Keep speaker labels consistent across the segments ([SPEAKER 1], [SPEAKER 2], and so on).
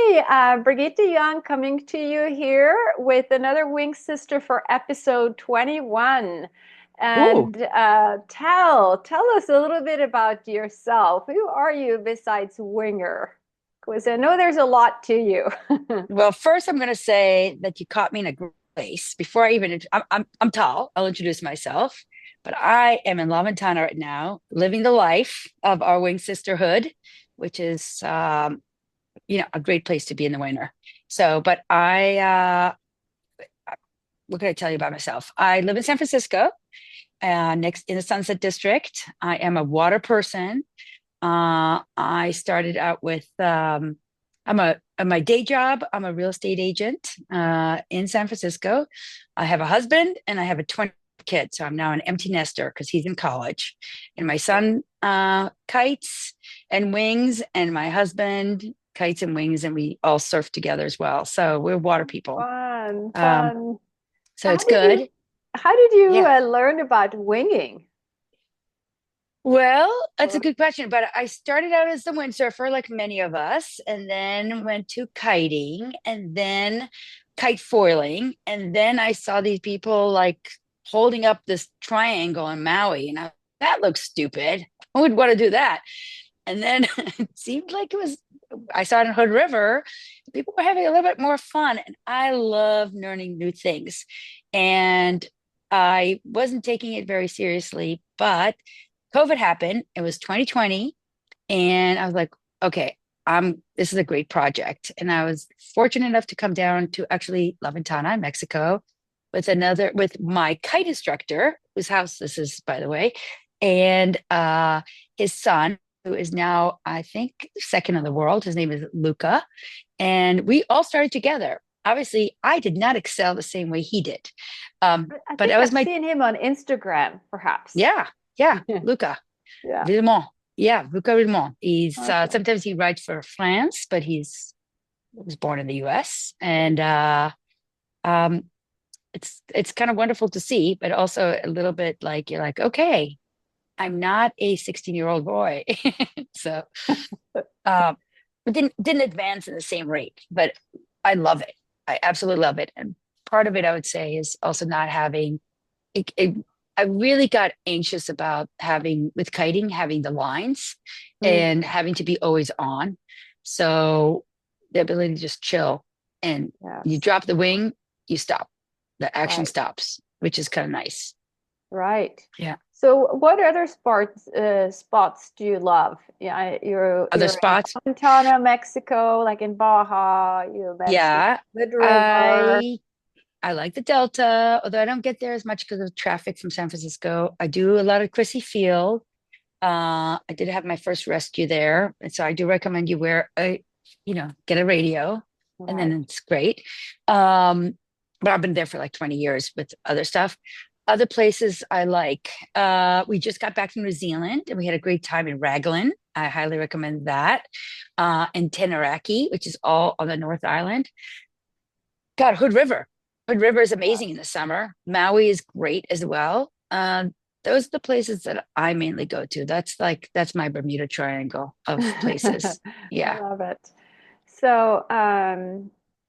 [SPEAKER 1] Hey, Birgitte Young coming to you here with another Wing Sister for episode 21.
[SPEAKER 2] Ooh,
[SPEAKER 1] And tell us a little bit about yourself. Who are you besides Winger? Because I know there's a lot to you.
[SPEAKER 2] well, first I'm going to say that you caught me in a great place. Before I even, I'm Tal. I'll introduce myself, but I am in La Ventana right now, living the life of our wing sisterhood, which is, a great place to be in the winter. So, but what can I tell you about myself? I live in San Francisco, next in the Sunset District. I am a water person. I started out with I'm a my day job. I'm a real estate agent in San Francisco. I have a husband and I have a 20 kid, so I'm now an empty nester because he's in college. And my son kites and wings, and my husband kites and wings, and we all surf together as well. So we're water people.
[SPEAKER 1] Fun,
[SPEAKER 2] Um,
[SPEAKER 1] fun.
[SPEAKER 2] so
[SPEAKER 1] How
[SPEAKER 2] it's
[SPEAKER 1] did you
[SPEAKER 2] good.
[SPEAKER 1] how did you
[SPEAKER 2] Yeah.
[SPEAKER 1] learn about winging?
[SPEAKER 2] Well, that's a
[SPEAKER 1] Or-
[SPEAKER 2] good question. But I started out as the windsurfer, like many of us, and then went to kiting and then kite foiling. And then I saw these people like holding up this triangle in Maui. And that looks stupid. Who would want to do that? And then it seemed like I saw it in Hood River. People were having a little bit more fun. And I love learning new things. And I wasn't taking it very seriously, but COVID happened. It was 2020. And I was like, okay, this is a great project. And I was fortunate enough to come down to actually La Ventana, Mexico, with my kite instructor, whose house this is, by the way, and his son, who is now, I think, second in the world. His name is Luca. And we all started together. Obviously, I did not excel the same way he did.
[SPEAKER 1] I
[SPEAKER 2] But
[SPEAKER 1] think
[SPEAKER 2] that was
[SPEAKER 1] I've
[SPEAKER 2] my,
[SPEAKER 1] seen him on Instagram, perhaps.
[SPEAKER 2] yeah, yeah, Luca.
[SPEAKER 1] Yeah.
[SPEAKER 2] Villemont. Yeah, Luca Villemont. He's
[SPEAKER 1] Okay.
[SPEAKER 2] sometimes he writes for France, but he was born in the US. And um it's kind of wonderful to see, but also a little bit like you're like, okay, I'm not a 16-year-old boy. So um it didn't advance in the same rate, but I love it. I absolutely love it. And part of it I would say is also not having it, I really got anxious about having with kiting, having the lines and
[SPEAKER 1] Mm,
[SPEAKER 2] having to be always on. So the ability to just chill and you
[SPEAKER 1] yes.
[SPEAKER 2] drop the wing, you stop. The action
[SPEAKER 1] Right.
[SPEAKER 2] stops, which is kind of nice.
[SPEAKER 1] Right.
[SPEAKER 2] Yeah.
[SPEAKER 1] So, what other spots do you love? Yeah,
[SPEAKER 2] Other
[SPEAKER 1] you're in
[SPEAKER 2] spots?
[SPEAKER 1] Montana, Mexico, like in Baja. You mentioned
[SPEAKER 2] Yeah.
[SPEAKER 1] Mid River.
[SPEAKER 2] I like the Delta, although I don't get there as much because of traffic from San Francisco. I do a lot of Crissy Field. I did have my first rescue there, and so I do recommend you get a radio, and then
[SPEAKER 1] Right.
[SPEAKER 2] it's great. Um, but I've been there for like 20 years with other stuff. Other places I like. We just got back from New Zealand, and we had a great time in Raglan. I highly recommend that. And Tenaraki, which is all on the North Island. God, Hood River. Hood River is amazing in the summer. Maui is great as well. Those are the places that I mainly go to. That's my Bermuda Triangle of places.
[SPEAKER 1] I
[SPEAKER 2] Yeah.
[SPEAKER 1] love it. So,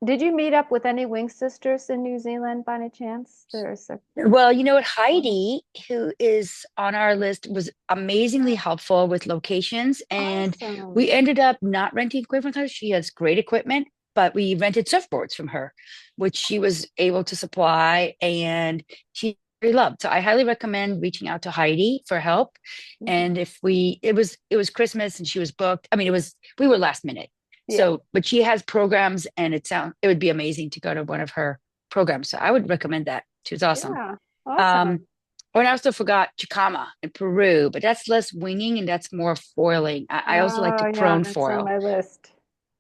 [SPEAKER 1] did you meet up with any Wing Sisters in New Zealand by any chance? There's a
[SPEAKER 2] Well, you know what?
[SPEAKER 1] one.
[SPEAKER 2] Heidi, who is on our list, was amazingly helpful with locations. And we
[SPEAKER 1] Awesome.
[SPEAKER 2] ended up not renting equipment from her. She has great equipment, but we rented surfboards from her, which she was able to supply and she really loved. So I highly recommend reaching out to Heidi for help.
[SPEAKER 1] Mhm.
[SPEAKER 2] And if we it was Christmas and she was booked. I mean, we were last minute.
[SPEAKER 1] Yeah.
[SPEAKER 2] So, but she has programs and it would be amazing to go to one of her programs. So I would recommend that. She was awesome.
[SPEAKER 1] Yeah.
[SPEAKER 2] Um,
[SPEAKER 1] Awesome.
[SPEAKER 2] oh, and I also forgot Chicama in Peru, but that's less winging and that's more foiling. I also like to
[SPEAKER 1] Oh, yeah,
[SPEAKER 2] prone
[SPEAKER 1] that's on
[SPEAKER 2] foil
[SPEAKER 1] my list.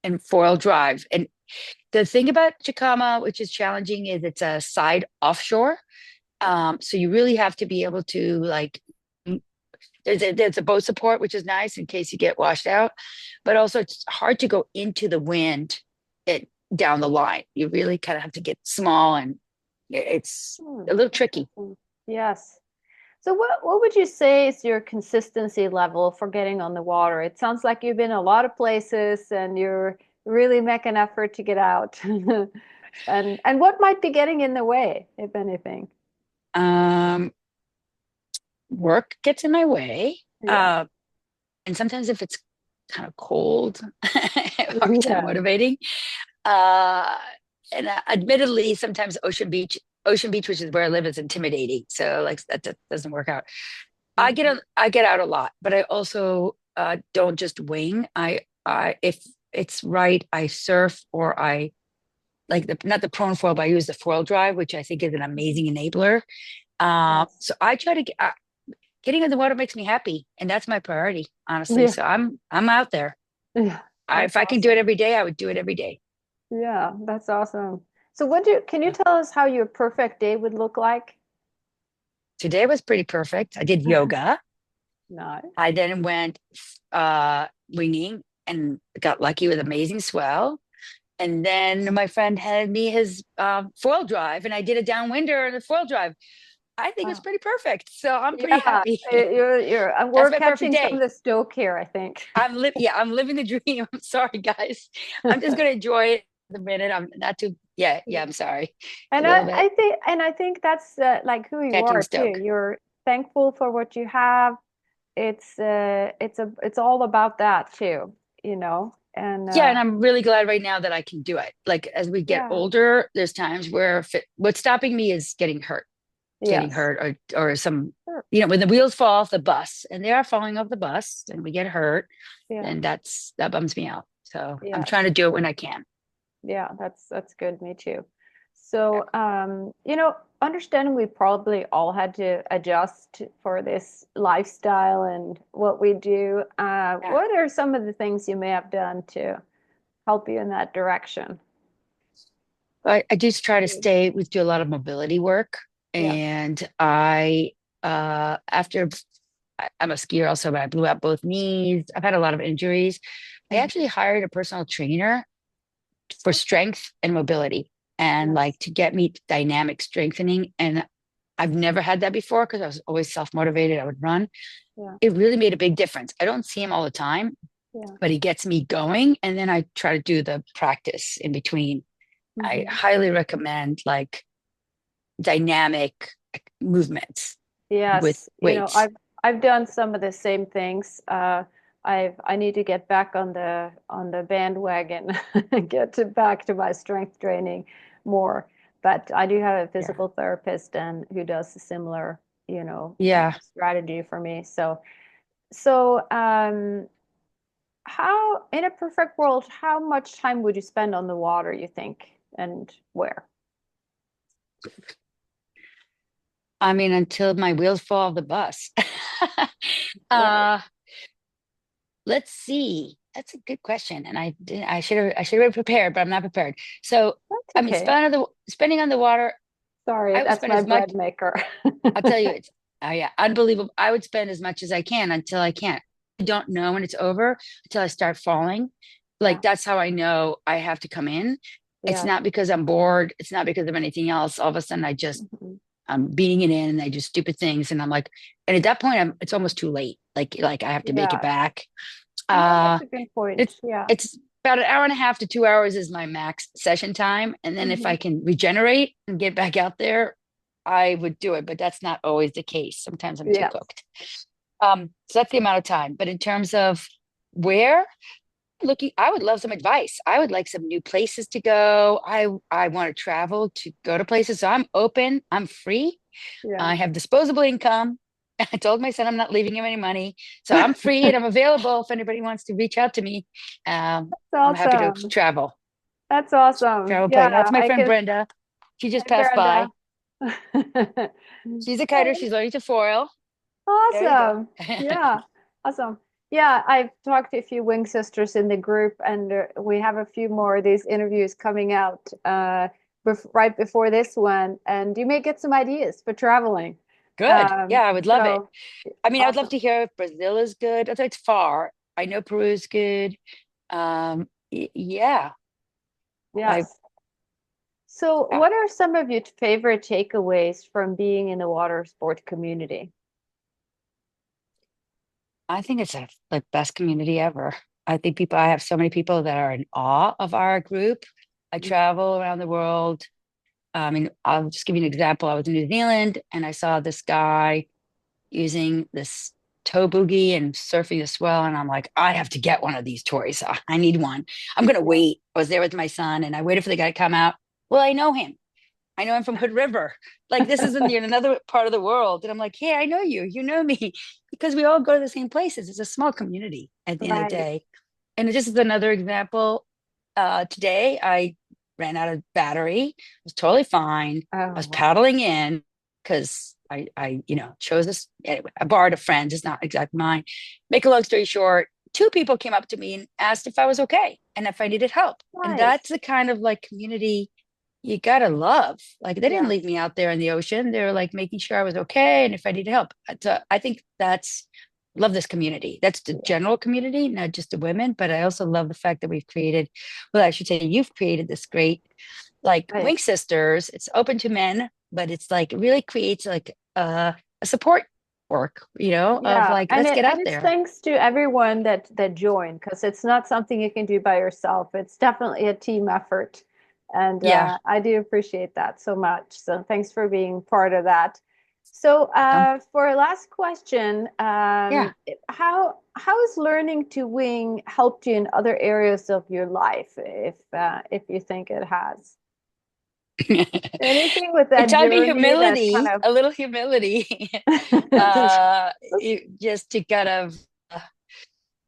[SPEAKER 2] and foil drive. And the thing about Chicama, which is challenging, is it's a side offshore. So you really have to be able to like there's a boat support, which is nice in case you get washed out, but also it's hard to go into the wind it down the line. You really kind of have to get small and it's
[SPEAKER 1] Hmm,
[SPEAKER 2] a little tricky.
[SPEAKER 1] interesting. Yes. So what would you say is your consistency level for getting on the water? It sounds like you've been a lot of places and you're really make an effort to get out. And what might be getting in the way, if anything?
[SPEAKER 2] Um, Work gets in my way.
[SPEAKER 1] Yeah.
[SPEAKER 2] And sometimes if it's kind of cold, I have a hard time
[SPEAKER 1] Yeah.
[SPEAKER 2] motivating. Uh, and admittedly, sometimes Ocean Beach, which is where I live, is intimidating. So like that doesn't work out.
[SPEAKER 1] Mhm.
[SPEAKER 2] I get out a lot, but I also don't just wing. I if it's right, I surf or I like the not the prone foil, but I use the foil drive, which I think is an amazing enabler.
[SPEAKER 1] Yes.
[SPEAKER 2] So I try to get getting in the water makes me happy, and that's my priority, honestly.
[SPEAKER 1] Yeah.
[SPEAKER 2] So I'm out there.
[SPEAKER 1] Yeah. That's
[SPEAKER 2] If I can do it
[SPEAKER 1] awesome.
[SPEAKER 2] every day, I would do it every day.
[SPEAKER 1] Yeah, that's awesome. So can you
[SPEAKER 2] So
[SPEAKER 1] tell us how your perfect day would look like?
[SPEAKER 2] today was pretty perfect. I did yoga.
[SPEAKER 1] Nice.
[SPEAKER 2] I then went winging and got lucky with amazing swell. And then my friend had me his foil drive, and I did a downwinder in the foil drive. I think it's
[SPEAKER 1] Wow.
[SPEAKER 2] pretty perfect. So I'm pretty
[SPEAKER 1] Yeah,
[SPEAKER 2] happy.
[SPEAKER 1] we're
[SPEAKER 2] That's my perfect
[SPEAKER 1] catching some of
[SPEAKER 2] day.
[SPEAKER 1] the stoke here, I think.
[SPEAKER 2] I'm living the dream. I'm sorry, guys. I'm just gonna enjoy it the minute. I'm not too yeah, I'm sorry. It's a little bit
[SPEAKER 1] And I think that's like who you
[SPEAKER 2] catching
[SPEAKER 1] are too.
[SPEAKER 2] stoke.
[SPEAKER 1] You're thankful for what you have. It's all about that too, you know. And
[SPEAKER 2] Yeah, and I'm really glad right now that I can do it. Like as we get
[SPEAKER 1] yeah,
[SPEAKER 2] older, there's times where what's stopping me is getting
[SPEAKER 1] yes,
[SPEAKER 2] hurt or some,
[SPEAKER 1] sure.
[SPEAKER 2] when the wheels fall off the bus and they are falling off the bus and we get hurt,
[SPEAKER 1] Yeah,
[SPEAKER 2] then that bums me out. So I'm
[SPEAKER 1] yes.
[SPEAKER 2] trying to do it when I can.
[SPEAKER 1] Yeah, that's good. Me too. So, understanding we probably all had to adjust for this lifestyle and what we do.
[SPEAKER 2] Yeah.
[SPEAKER 1] What are some of the things you may have done to help you in that direction?
[SPEAKER 2] I just try to stay, we do a lot of mobility work.
[SPEAKER 1] Yeah.
[SPEAKER 2] And after I'm a skier also, but I blew out both knees. I've had a lot of injuries. I
[SPEAKER 1] Mhm.
[SPEAKER 2] actually hired a personal trainer for
[SPEAKER 1] Okay.
[SPEAKER 2] strength and mobility and
[SPEAKER 1] Yes.
[SPEAKER 2] like to get me dynamic strengthening. And I've never had that before because I was always self-motivated. I would run.
[SPEAKER 1] Yeah.
[SPEAKER 2] It really made a big difference. I don't see him all the time,
[SPEAKER 1] Yeah.
[SPEAKER 2] but he gets me going. And then I try to do the practice in between. I
[SPEAKER 1] Hmm.
[SPEAKER 2] highly recommend like dynamic movements with
[SPEAKER 1] Yes.
[SPEAKER 2] weights.
[SPEAKER 1] I've done some of the same things. I need to get back on the bandwagon, get back to my strength training more. But I do have a
[SPEAKER 2] Yeah.
[SPEAKER 1] physical therapist and who does a similar,
[SPEAKER 2] Yeah.
[SPEAKER 1] strategy for me. So how in a perfect world, how much time would you spend on the water, you think, and where?
[SPEAKER 2] I mean, until my wheels fall off the bus.
[SPEAKER 1] Right.
[SPEAKER 2] uh, let's see. That's a good question. And I should have been prepared, but I'm not prepared. So,
[SPEAKER 1] That's
[SPEAKER 2] I mean,
[SPEAKER 1] okay.
[SPEAKER 2] spending on the water,
[SPEAKER 1] Sorry,
[SPEAKER 2] I would
[SPEAKER 1] that's
[SPEAKER 2] spend
[SPEAKER 1] my
[SPEAKER 2] as much.
[SPEAKER 1] bread maker.
[SPEAKER 2] I'll tell you, it's oh yeah, unbelievable. I would spend as much as I can until I can't. I don't know when it's over until I start falling. Like
[SPEAKER 1] Yeah.
[SPEAKER 2] that's how I know I have to come in. It's
[SPEAKER 1] Yes.
[SPEAKER 2] not because I'm bored. It's not because of anything else. All of a sudden,
[SPEAKER 1] Mhm.
[SPEAKER 2] I'm beating it in, and I do stupid things, and I'm like, and at that point, it's almost too late. Like I have to make it
[SPEAKER 1] Yes.
[SPEAKER 2] back.
[SPEAKER 1] No,
[SPEAKER 2] Uh,
[SPEAKER 1] that's a good point.
[SPEAKER 2] it's
[SPEAKER 1] Yeah.
[SPEAKER 2] it's about an hour and a half to 2 hours is my max session time, and then if
[SPEAKER 1] Hmm.
[SPEAKER 2] I can regenerate and get back out there, I would do it. But that's not always the case. Sometimes I'm too
[SPEAKER 1] Yes.
[SPEAKER 2] cooked. So that's the amount of time. But in terms of where looking, I would love some advice. I would like some new places to go. I want to travel to go to places. So I'm open. I'm free.
[SPEAKER 1] Yeah.
[SPEAKER 2] I have disposable income. I told my son I'm not leaving him any money. So I'm free and I'm available if anybody wants to reach out to me. I'm
[SPEAKER 1] That's
[SPEAKER 2] happy to
[SPEAKER 1] awesome.
[SPEAKER 2] travel.
[SPEAKER 1] That's awesome.
[SPEAKER 2] Travel
[SPEAKER 1] Yeah,
[SPEAKER 2] play. That's my
[SPEAKER 1] I
[SPEAKER 2] friend
[SPEAKER 1] can.
[SPEAKER 2] Brenda. She just
[SPEAKER 1] Hi,
[SPEAKER 2] passed
[SPEAKER 1] Brenda.
[SPEAKER 2] by. She's a kiter. She's learning to foil. There you go.
[SPEAKER 1] Awesome. Yeah. Awesome. Yeah, I've talked to a few Wing sisters in the group, and we have a few more of these interviews coming out right before this one, and you may get some ideas for traveling.
[SPEAKER 2] Good. Yeah, I would love it.
[SPEAKER 1] So
[SPEAKER 2] I mean, I would love
[SPEAKER 1] awesome.
[SPEAKER 2] to hear if Brazil is good. Although it's far. I know Peru is good. Yeah. I
[SPEAKER 1] Yes. So,
[SPEAKER 2] uh,
[SPEAKER 1] what are some of your favorite takeaways from being in the water sport community?
[SPEAKER 2] I think it's the best community ever. I think I have so many people that are in awe of our group. I travel around the world. I mean, I'll just give you an example. I was in New Zealand and I saw this guy using this toe boogie and surfing the swell. And I'm like, I have to get one of these toys. I need one. I'm going to
[SPEAKER 1] Yeah.
[SPEAKER 2] wait. I was there with my son and I waited for the guy to come out. Well, I know him. I know him from Hood River. Like this is in another part of the world. And I'm like, hey, I know you. You know me. Because we all go to the same places. It's a small community at the end of the
[SPEAKER 1] Right.
[SPEAKER 2] day. And it just is another example. Today I ran out of battery. It was totally fine. I
[SPEAKER 1] Oh,
[SPEAKER 2] was
[SPEAKER 1] wow.
[SPEAKER 2] paddling in because chose this. Anyway, I borrowed a friend. It's not exactly mine. Make a long story short, two people came up to me and asked if I was okay and if I needed help. And that's
[SPEAKER 1] Nice.
[SPEAKER 2] the kind of like community you gotta love. Like they didn't
[SPEAKER 1] Yeah.
[SPEAKER 2] leave me out there in the ocean. They were like making sure I was okay and if I needed help. So I think that's love this community. That's the
[SPEAKER 1] Yeah.
[SPEAKER 2] general community, not just the women, but I also love the fact that we've created, well, I should say you've created this great like
[SPEAKER 1] Right.
[SPEAKER 2] Wing Sisters. It's open to men, but it's like it really creates like a support work, of
[SPEAKER 1] Yeah,
[SPEAKER 2] like, let's get
[SPEAKER 1] and
[SPEAKER 2] out
[SPEAKER 1] it's
[SPEAKER 2] there.
[SPEAKER 1] thanks to everyone that joined because it's not something you can do by yourself. It's definitely a team effort, and
[SPEAKER 2] Yeah.
[SPEAKER 1] I do appreciate that so much. So thanks for being part of that. So
[SPEAKER 2] Um,
[SPEAKER 1] for our last question,
[SPEAKER 2] yeah.
[SPEAKER 1] how has learning to wing helped you in other areas of your life, if you think it has? Anything with
[SPEAKER 2] It
[SPEAKER 1] that
[SPEAKER 2] taught me
[SPEAKER 1] journey that
[SPEAKER 2] humility,
[SPEAKER 1] kind
[SPEAKER 2] a little humility,
[SPEAKER 1] of
[SPEAKER 2] just to kind of,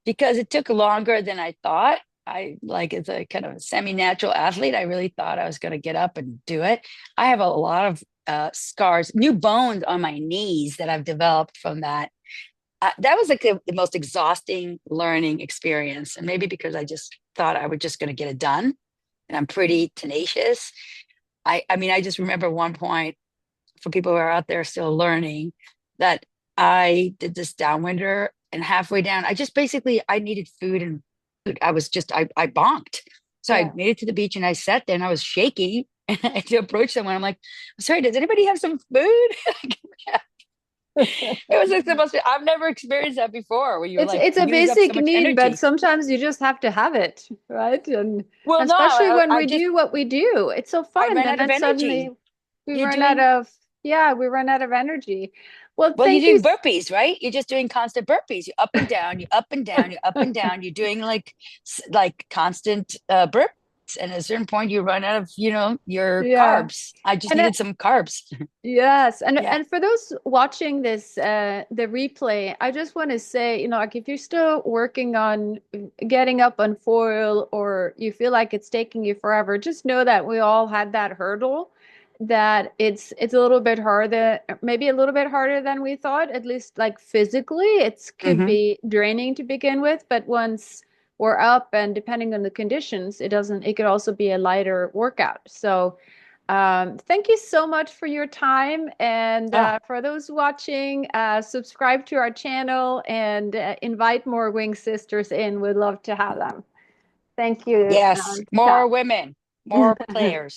[SPEAKER 2] because it took longer than I thought. I like as a kind of semi-natural athlete, I really thought I was going to get up and do it. I have a lot of scars, new bones on my knees that I've developed from that. That was like the most exhausting learning experience, and maybe because I just thought I was just going to get it done, and I'm pretty tenacious. I mean, I just remember one point for people who are out there still learning that I did this downwinder and halfway down, I just basically I needed food and food. I bonked. So I
[SPEAKER 1] yeah.
[SPEAKER 2] made it to the beach and I sat there and I was shaking and I had to approach someone. I'm like, sorry, does anybody have some food? It was like the most I've never experienced that before where you're like
[SPEAKER 1] It's a
[SPEAKER 2] use up so
[SPEAKER 1] basic
[SPEAKER 2] much
[SPEAKER 1] need, but
[SPEAKER 2] energy.
[SPEAKER 1] sometimes you just have to have it, right?
[SPEAKER 2] Well,
[SPEAKER 1] And
[SPEAKER 2] no,
[SPEAKER 1] especially when
[SPEAKER 2] I
[SPEAKER 1] we
[SPEAKER 2] just
[SPEAKER 1] do what we do, it's so
[SPEAKER 2] I
[SPEAKER 1] fun.
[SPEAKER 2] ran
[SPEAKER 1] And
[SPEAKER 2] out of
[SPEAKER 1] then suddenly
[SPEAKER 2] energy.
[SPEAKER 1] we
[SPEAKER 2] You're
[SPEAKER 1] run out
[SPEAKER 2] doing
[SPEAKER 1] of, yeah, we run out of energy. Well,
[SPEAKER 2] Well, you're
[SPEAKER 1] thank you.
[SPEAKER 2] doing burpees, right? You're just doing constant burpees. You're up and down, you're up and down, you're up and down. You're doing like constant burpees. And at a certain point, you run out of, your
[SPEAKER 1] Yeah.
[SPEAKER 2] carbs. I just
[SPEAKER 1] And
[SPEAKER 2] needed some carbs.
[SPEAKER 1] yes,
[SPEAKER 2] Yeah.
[SPEAKER 1] and for those watching this the replay, I just want to say, like if you're still working on getting up on foil or you feel like it's taking you forever, just know that we all had that hurdle, that it's a little bit harder, maybe a little bit harder than we thought, at least like physically, it could
[SPEAKER 2] Hmm.
[SPEAKER 1] be draining to begin with, but once we're up and depending on the conditions, it could also be a lighter workout. So thank you so much for your time. And
[SPEAKER 2] Oh,
[SPEAKER 1] for those watching, subscribe to our channel and invite more Wing Sisters in. We'd love to have them. Thank you,
[SPEAKER 2] yes.
[SPEAKER 1] Tal.
[SPEAKER 2] More women, more players.